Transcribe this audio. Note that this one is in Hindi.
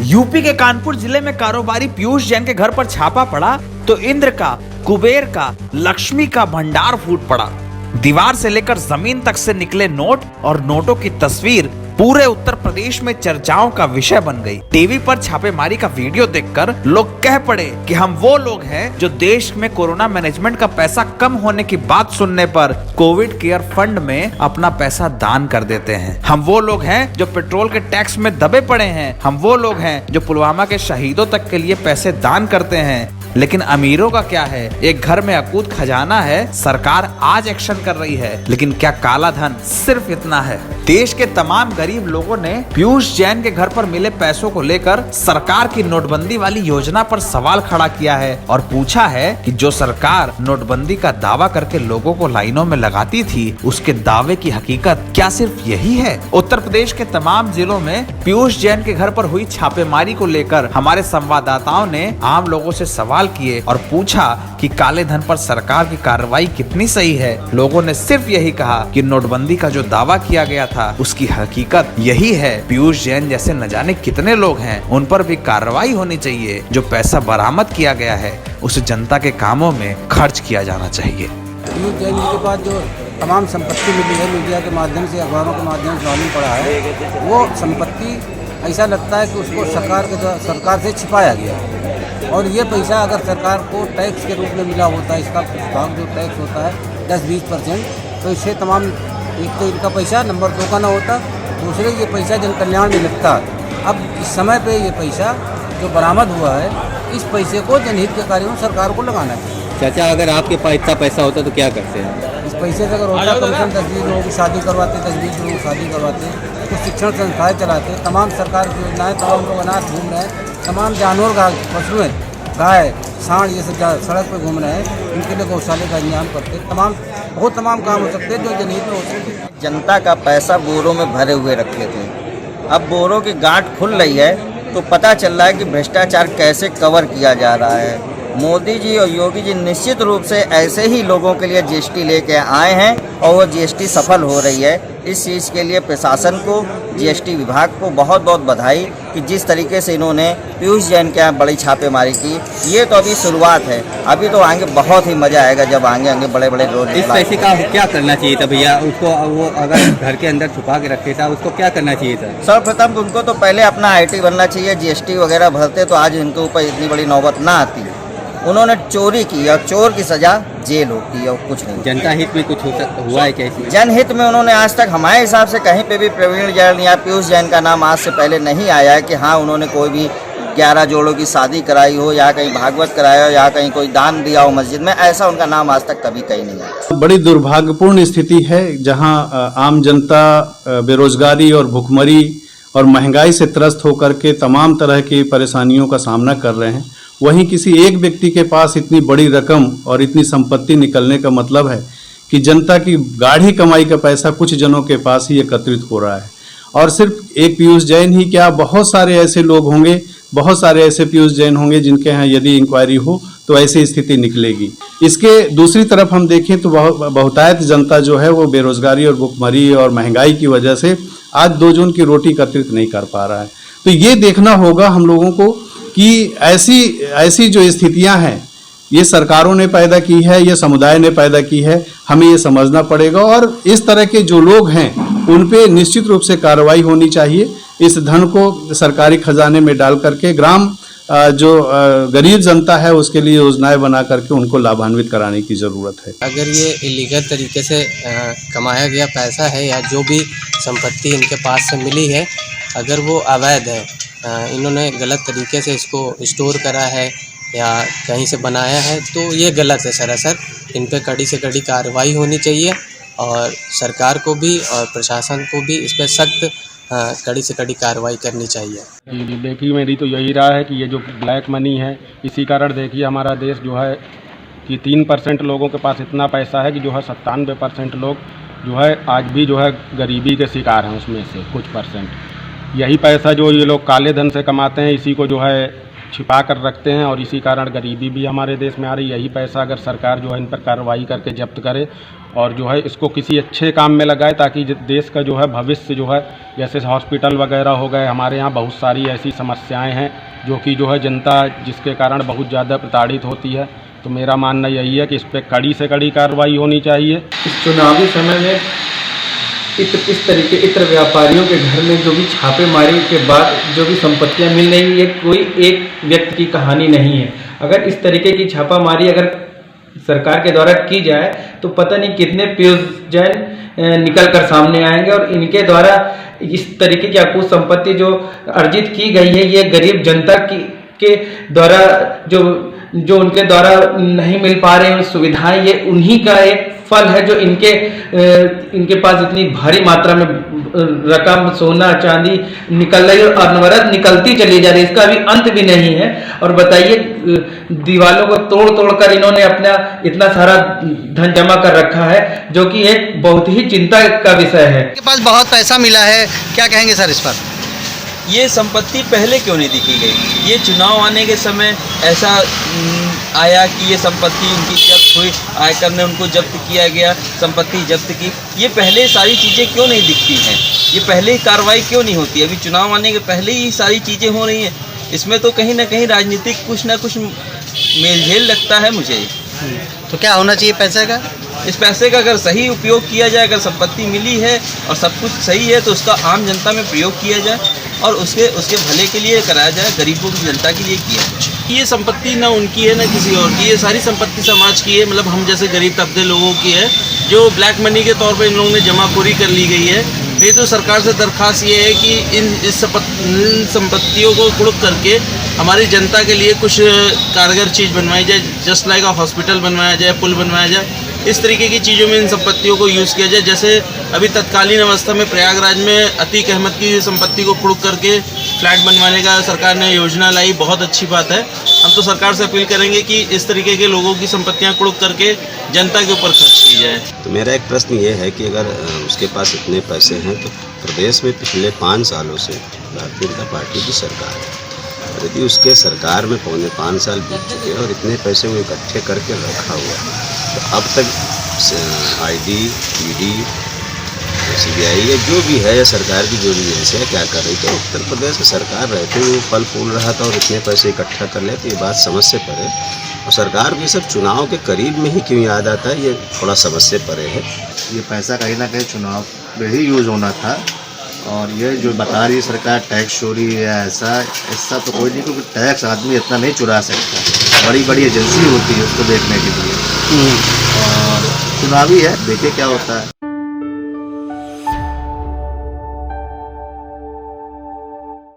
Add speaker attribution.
Speaker 1: यूपी के कानपुर जिले में कारोबारी पीयूष जैन के घर पर छापा पड़ा तो इंद्र का, कुबेर का, लक्ष्मी का भंडार फूट पड़ा। दीवार से लेकर जमीन तक से निकले नोट और नोटों की तस्वीर पूरे उत्तर प्रदेश में चर्चाओं का विषय बन गई। टीवी पर छापेमारी का वीडियो देखकर लोग कह पड़े कि हम वो लोग हैं जो देश में कोरोना मैनेजमेंट का पैसा कम होने की बात सुनने पर कोविड केयर फंड में अपना पैसा दान कर देते हैं। हम वो लोग हैं जो पेट्रोल के टैक्स में दबे पड़े हैं। हम वो लोग हैं जो पुलवामा के शहीदों तक के लिए पैसे दान करते हैं। लेकिन अमीरों का क्या है? एक घर में अकूत खजाना है, सरकार आज एक्शन कर रही है, लेकिन क्या काला धन सिर्फ इतना है? देश के तमाम गरीब लोगों ने पीयूष जैन के घर पर मिले पैसों को लेकर सरकार की नोटबंदी वाली योजना पर सवाल खड़ा किया है और पूछा है कि जो सरकार नोटबंदी का दावा करके लोगों को लाइनों में लगाती थी, उसके दावे की हकीकत क्या सिर्फ यही है? उत्तर प्रदेश के तमाम जिलों में पीयूष जैन के घर पर हुई छापेमारी को लेकर हमारे संवाददाताओं ने आम लोगों से सवाल किए और पूछा कि काले धन पर सरकार की कार्रवाई कितनी सही है। लोगों ने सिर्फ यही कहा कि नोटबंदी का जो दावा किया गया था उसकी हकीकत यही है। पीयूष जैन जैसे न जाने कितने लोग हैं, उन पर भी कार्रवाई होनी चाहिए। जो पैसा बरामद किया गया है उसे जनता के कामों में खर्च किया जाना चाहिए।
Speaker 2: पीयूष जैन जी के पास जो तमाम संपत्ति मिली है, मीडिया के माध्यम से, अखबारों के माध्यम से मालूम पड़ा है, वो संपत्ति ऐसा लगता है कि उसको सरकार से छिपाया गया है। और ये पैसा अगर सरकार को टैक्स के रूप में मिला होता है, इसका भाग जो टैक्स होता है 10-20%, तो इससे तमाम, एक तो इनका पैसा नंबर 2 का ना होता, दूसरे ये पैसा जन कल्याण में लगता। अब इस समय पे ये पैसा जो बरामद हुआ है, इस पैसे को जनहित के कार्यों में सरकार को लगाना चाहिए।
Speaker 3: चाचा, अगर आपके पास इतना पैसा होता तो क्या करते हैं?
Speaker 2: इस पैसे से अगर होता, कम से कम 10-20 लोगों की शादी करवाते, 10-20 लोगों की शादी करवाते, कुछ शिक्षण संस्थाएँ चलाते, तमाम सरकार की योजनाएँ, तमाम लोग अनाथ घूम रहे हैं, तमाम जानवर पशु हैं, गाय, सांड, ये सब सड़क पर घूम रहे हैं, इनके लिए गौशाले का इंतजाम करते, तमाम काम हो सकते हैं जो जनहित में हो सकते हैं।
Speaker 4: जनता का पैसा बोरों में भरे हुए रखे थे, अब बोरों की गांठ खुल रही है तो पता चल रहा है कि भ्रष्टाचार कैसे कवर किया जा रहा है। मोदी जी और योगी जी निश्चित रूप से ऐसे ही लोगों के लिए जीएसटी लेके आए हैं और वो जीएसटी सफल हो रही है। इस चीज़ के लिए प्रशासन को, जीएसटी विभाग को बहुत बहुत बधाई कि जिस तरीके से इन्होंने पीयूष जैन के यहाँ बड़ी छापेमारी की। ये तो अभी शुरुआत है, अभी तो आगे बहुत ही मज़ा आएगा जब आगे बड़े बड़े रोड।
Speaker 3: इस पैसे का क्या करना चाहिए था भैया? उसको वो अगर घर के अंदर छुपा के रखे था, उसको क्या करना चाहिए था?
Speaker 4: सर्वप्रथम उनको तो पहले अपना आईटी बनना चाहिए। जीएसटी वगैरह भरते तो आज इनके ऊपर इतनी बड़ी नौबत ना आती। उन्होंने चोरी की और चोर की सजा जेल होती है और कुछ नहीं।
Speaker 3: जनता हित में कुछ हुआ है क्या?
Speaker 4: जनहित में उन्होंने आज तक हमारे हिसाब से कहीं पे भी प्रवीण जैन या पीयूष जैन का नाम आज से पहले नहीं आया है कि हाँ उन्होंने कोई भी 11 जोड़ों की शादी कराई हो या कहीं भागवत कराया हो या कहीं कोई दान दिया हो मस्जिद में, ऐसा उनका नाम आज तक कभी कहीं नहीं आया।
Speaker 5: बड़ी दुर्भाग्यपूर्ण स्थिति है जहां आम जनता बेरोजगारी और भुखमरी और महंगाई से त्रस्त होकर के तमाम तरह की परेशानियों का सामना कर रहे हैं। वहीं किसी एक व्यक्ति के पास इतनी बड़ी रकम और इतनी संपत्ति निकलने का मतलब है कि जनता की गाढ़ी कमाई का पैसा कुछ जनों के पास ही एकत्रित हो रहा है। और सिर्फ एक पीयूष जैन ही क्या, बहुत सारे ऐसे लोग होंगे, बहुत सारे ऐसे पीयूष जैन होंगे जिनके यहाँ यदि इंक्वायरी हो तो ऐसी स्थिति निकलेगी। इसके दूसरी तरफ हम देखें तो बहुतायत जनता जो है वो बेरोजगारी और भुखमरी और महंगाई की वजह से आज 2 जून की रोटी एकत्रित नहीं कर पा रहा है। तो ये देखना होगा हम लोगों को कि ऐसी जो स्थितियां हैं ये सरकारों ने पैदा की है, ये समुदाय ने पैदा की है, हमें ये समझना पड़ेगा और इस तरह के जो लोग हैं उन पे निश्चित रूप से कार्रवाई होनी चाहिए। इस धन को सरकारी खजाने में डाल करके जो गरीब जनता है उसके लिए योजनाएं बना करके उनको लाभान्वित कराने की ज़रूरत है।
Speaker 6: अगर ये इलीगल तरीके से कमाया गया पैसा है या जो भी संपत्ति इनके पास से मिली है, अगर वो अवैध है, इन्होंने गलत तरीके से इसको स्टोर करा है या कहीं से बनाया है, तो ये गलत है सरासर। इन पे कड़ी से कड़ी कार्रवाई होनी चाहिए और सरकार को भी और प्रशासन को भी इस पर सख्त कड़ी से कड़ी कार्रवाई करनी चाहिए।
Speaker 7: देखिए, मेरी तो यही राय है कि ये जो ब्लैक मनी है, इसी कारण देखिए हमारा देश जो है कि 3% लोगों के पास इतना पैसा है कि जो है 97% लोग जो है आज भी जो है गरीबी के शिकार हैं। उसमें से कुछ परसेंट यही पैसा जो ये लोग काले धन से कमाते हैं, इसी को जो है छिपा कर रखते हैं और इसी कारण गरीबी भी हमारे देश में आ रही है। यही पैसा अगर सरकार जो है इन पर कार्रवाई करके जब्त करे और जो है इसको किसी अच्छे काम में लगाए, ताकि देश का जो है भविष्य जो है, जैसे हॉस्पिटल वगैरह हो गए, हमारे यहाँ बहुत सारी ऐसी समस्याएं हैं जो कि जो है जनता जिसके कारण बहुत ज़्यादा प्रताड़ित होती है। तो मेरा मानना यही है कि इस पर कड़ी से कड़ी कार्रवाई होनी चाहिए।
Speaker 8: इस चुनावी समय में इस तरीके इतर व्यापारियों के घर में जो भी छापेमारी के बाद जो भी संपत्तियां मिल रही है, कोई एक व्यक्ति की कहानी नहीं है। अगर इस तरीके की छापामारी अगर सरकार के द्वारा की जाए तो पता नहीं कितने पीयूष जैन निकल कर सामने आएंगे और इनके द्वारा इस तरीके की अकुत संपत्ति जो अर्जित की गई है, ये गरीब जनता के द्वारा जो उनके द्वारा नहीं मिल पा रहे हैं सुविधाएं, ये उन्हीं का एक फल है जो इनके पास इतनी भारी मात्रा में रकम, सोना, चांदी निकल रही है और अनवरत निकलती चली जा रही है। इसका अभी अंत भी नहीं है। और बताइए, दीवालों को तोड़ कर इन्होंने अपना इतना सारा धन जमा कर रखा है, जो कि एक बहुत ही चिंता का विषय है।
Speaker 9: के पास बहुत पैसा मिला है, क्या कहेंगे सर इस पर?
Speaker 10: ये संपत्ति पहले क्यों नहीं दिखी गई? ये चुनाव आने के समय ऐसा आया कि ये संपत्ति उनकी जब्त हुई, आयकर ने उनको जब्त किया गया, संपत्ति जब्त की। ये पहले सारी चीज़ें क्यों नहीं दिखती हैं? ये पहले ही कार्रवाई क्यों नहीं होती? अभी चुनाव आने के पहले ही सारी चीज़ें हो रही हैं। इसमें तो कहीं ना कहीं राजनीतिक कुछ ना कुछ मेलझेल लगता है मुझे।
Speaker 9: तो क्या होना चाहिए पैसे का?
Speaker 10: इस पैसे का अगर सही उपयोग किया जाए, अगर संपत्ति मिली है और सब कुछ सही है, तो उसका आम जनता में प्रयोग किया जाए और उसके भले के लिए कराया जाए, गरीबों की जनता के लिए किया जाए।
Speaker 11: ये संपत्ति ना उनकी है ना किसी और की, ये सारी संपत्ति समाज की है। मतलब हम जैसे गरीब तबके लोगों की है, जो ब्लैक मनी के तौर पे इन लोगों ने जमाखोरी कर ली गई है। ये तो सरकार से दरख्वास्त ये है कि इन संपत्तियों को कुड़क करके हमारी जनता के लिए कुछ कारगर चीज़ बनवाई जाए, जस्ट लाइक हॉस्पिटल बनवाया जाए, पुल बनवाया जाए। इस तरीके की चीज़ों में इन संपत्तियों को यूज़ किया जाए। जैसे अभी तत्कालीन अवस्था में प्रयागराज में अतीक अहमद की संपत्ति को कुड़क करके फ्लैट बनवाने का सरकार ने योजना लाई, बहुत अच्छी बात है। हम तो सरकार से अपील करेंगे कि इस तरीके के लोगों की संपत्तियां कुड़क करके जनता के ऊपर खर्च की जाए।
Speaker 12: तो मेरा एक प्रश्न ये है कि अगर उसके पास इतने पैसे हैं तो प्रदेश में पिछले 5 सालों से भारतीय जनता पार्टी की सरकार है, यदि उसके सरकार में पौने 5 साल बीत चुके हैं और इतने पैसे वो इकट्ठे करके रखा हुआ है, तो अब तक ID, ED, CBI या जो भी है या सरकार की जो भी एजेंसी है क्या कर रही थी? उत्तर प्रदेश में सरकार रहते हुए वो फल फूल रहा था और इतने पैसे इकट्ठा कर ले, तो ये बात समझ से परे। और सरकार भी सब चुनाव के करीब में ही क्यों याद आता है, ये थोड़ा समझ से परे है।
Speaker 13: ये पैसा कहीं ना कहीं चुनाव में ही यूज़ होना था। और ये जो बता रही है सरकार टैक्स चोरी या ऐसा तो कोई नहीं, क्योंकि टैक्स आदमी इतना नहीं चुरा सकता। बड़ी बड़ी एजेंसी होती है उसको देखने के लिए, और चुनावी है, देखिए क्या होता है।